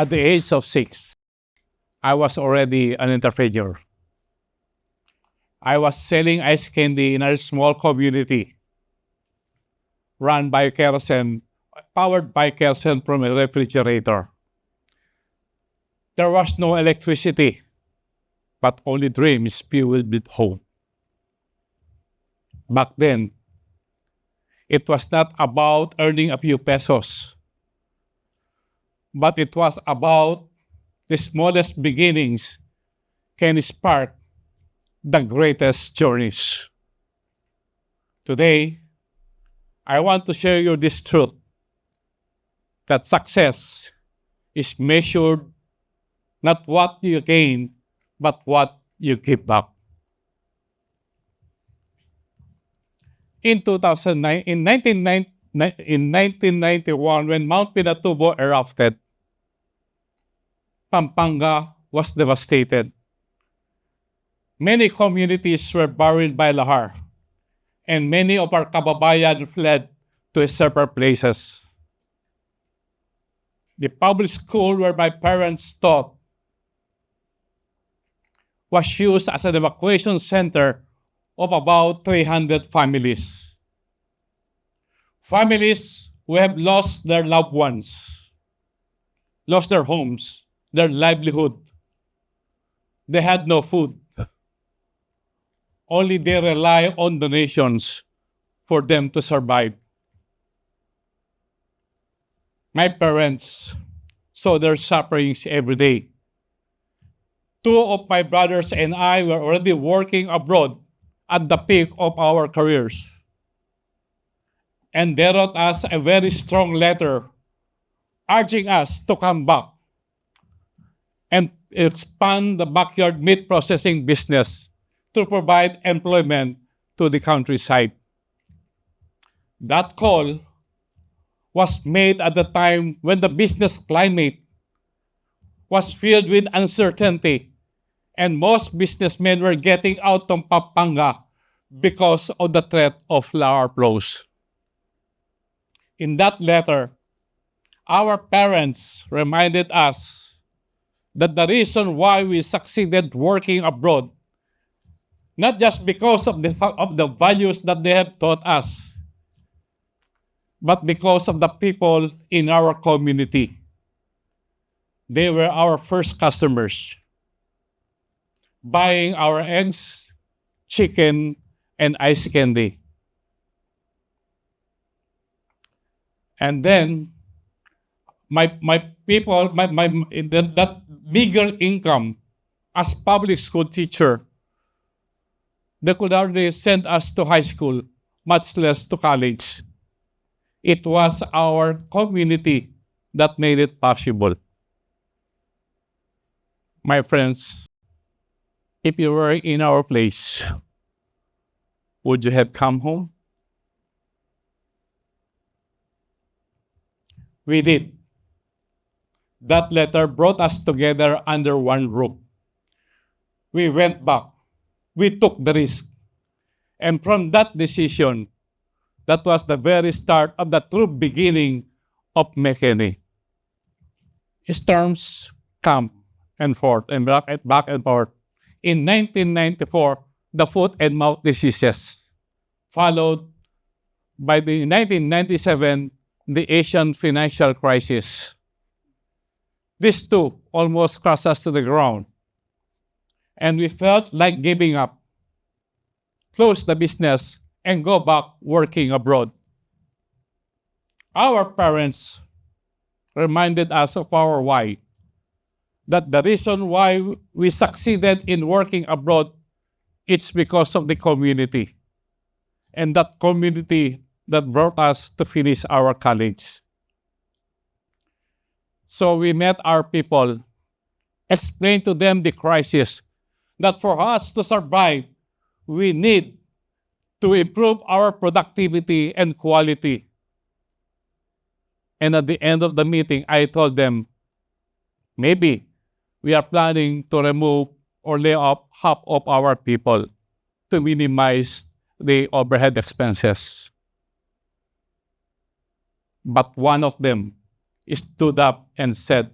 At the age of 6, I was already an entrepreneur. I was selling ice candy in a small community run by kerosene, powered by kerosene from a refrigerator. There was no electricity, but only dreams fueled with hope. Back then, it was not about earning a few pesos, but it was about the smallest beginnings can spark the greatest journeys. Today, I want to share you this truth that success is measured not what you gain, but what you give back. In 2009, in 1991, when Mount Pinatubo erupted, Pampanga was devastated. Many communities were buried by lahar, and many of our kababayan fled to safer places. The public school where my parents taught was used as an evacuation center of about 300 families. Families who have lost their loved ones, lost their homes, their livelihood. They had no food. Only they rely on donations for them to survive. My parents saw their sufferings every day. Two of my brothers and I were already working abroad at the peak of our careers. And they wrote us a very strong letter urging us to come back and expand the backyard meat processing business to provide employment to the countryside. That call was made at the time when the business climate was filled with uncertainty and most businessmen were getting out of Pampanga because of the threat of lahar flows. In that letter, our parents reminded us that the reason why we succeeded working abroad, not just because of the values that they have taught us, but because of the people in our community. They were our first customers, buying our eggs, chicken, and ice candy. And then, that meager income as public school teacher, they could hardly send us to high school, much less to college. It was our community that made it possible. My friends, if you were in our place, would you have come home? We did. That letter brought us together under one roof. We went back. We took the risk. And from that decision, that was the very start of the true beginning of Mekeni. Storms come and forth and back and forth. In 1994, the foot and mouth diseases, followed by the 1997, the Asian financial crisis. These two almost crushed us to the ground. And we felt like giving up, close the business, and go back working abroad. Our parents reminded us of our why, that the reason why we succeeded in working abroad, it's because of the community. And that community that brought us to finish our college. So we met our people, explained to them the crisis, that for us to survive, we need to improve our productivity and quality. And at the end of the meeting, I told them, maybe we are planning to remove or lay off half of our people to minimize the overhead expenses. But one of them stood up and said,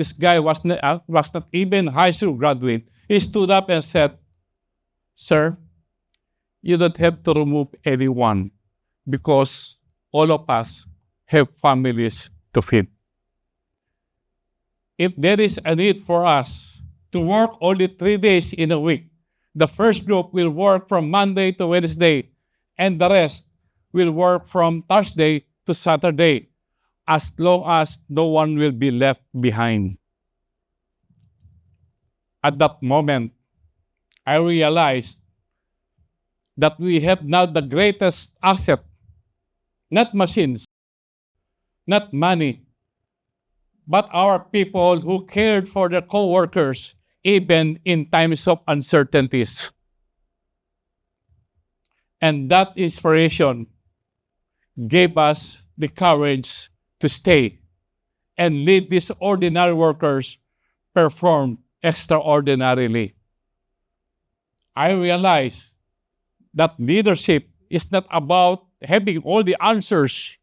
This guy was not even high school graduate. He stood up and said, "Sir, you don't have to remove anyone because all of us have families to feed. If there is a need for us to work only 3 days in a week, the first group will work from Monday to Wednesday, and the rest will work from Thursday to Saturday, as long as no one will be left behind." At that moment, I realized that we have now the greatest asset, not machines, not money, but our people who cared for their co-workers even in times of uncertainties. And that inspiration gave us the courage to stay and lead these ordinary workers perform extraordinarily. I realized that leadership is not about having all the answers.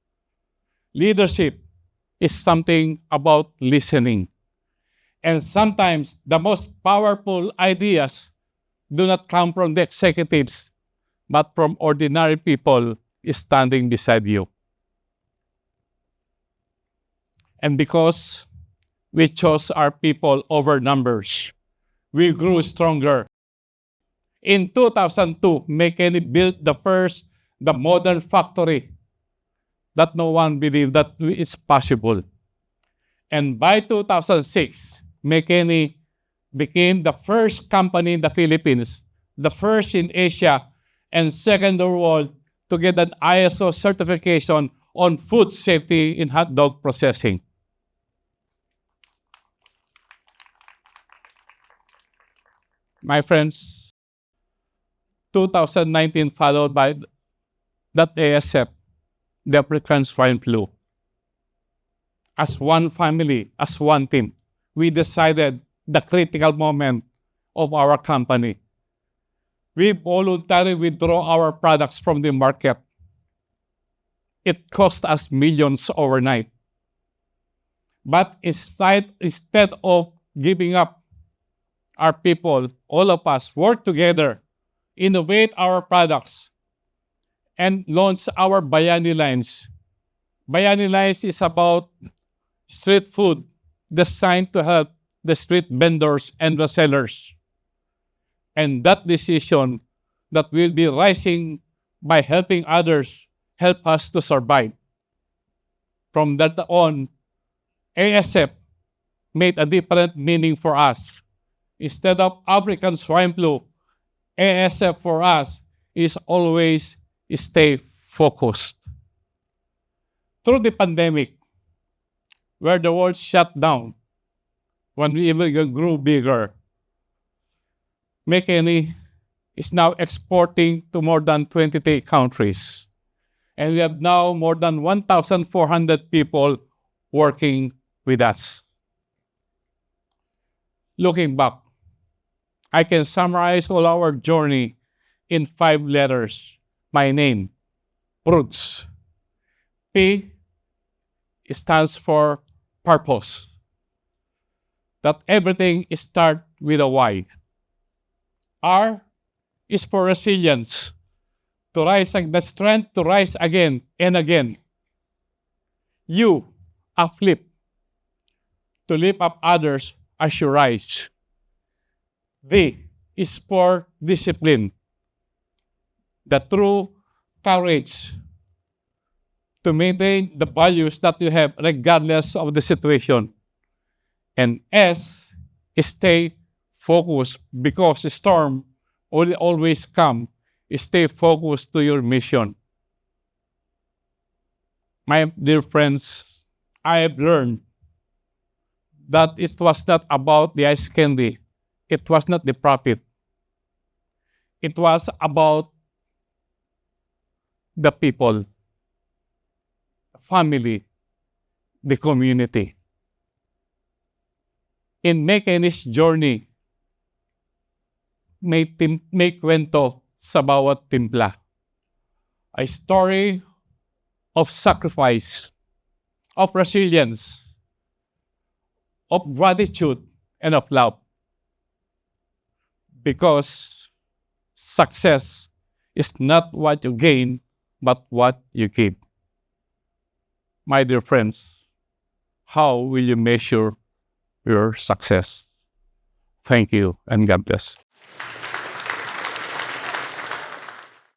Leadership is something about listening. And sometimes the most powerful ideas do not come from the executives, but from ordinary people standing beside you. And because we chose our people over numbers, we grew stronger. In 2002, Mekeni built the modern factory that no one believed that it's possible. And by 2006, Mekeni became the first company in the Philippines, the first in Asia, and second in the world to get an ISO certification on food safety in hot dog processing. My friends, 2019 followed by that ASF, the African swine flu. As one family, as one team, we decided the critical moment of our company. We voluntarily withdraw our products from the market. It cost us millions overnight. But instead of giving up, our people, all of us, work together, innovate our products, and launch our Bayani lines. Bayani lines is about street food designed to help the street vendors and the sellers. And that decision that we'll be rising by helping others help us to survive. From that on, ASF made a different meaning for us. Instead of African swine flu, ASF for us is always stay focused. Through the pandemic, where the world shut down, when we even grew bigger, Mekeni is now exporting to more than 23 countries. And we have now more than 1,400 people working with us. Looking back, I can summarize all our journey in 5 letters. My name, Pruds. P stands for purpose. That everything starts with a why. R is for resilience. To rise, the strength to rise again and again. U, uplift. To lift up others as you rise. D is for discipline. The true courage to maintain the values that you have regardless of the situation. And S is stay focused because the storm will always come. Stay focused to your mission. My dear friends, I have learned that it was not about the ice candy. It was not the profit. It was about the people, the family, the community. In Mekeni's journey, may kwento sa bawat timpla. A story of sacrifice, of resilience, of gratitude and of love. Because success is not what you gain, but what you keep. My dear friends, how will you measure your success? Thank you, and God bless.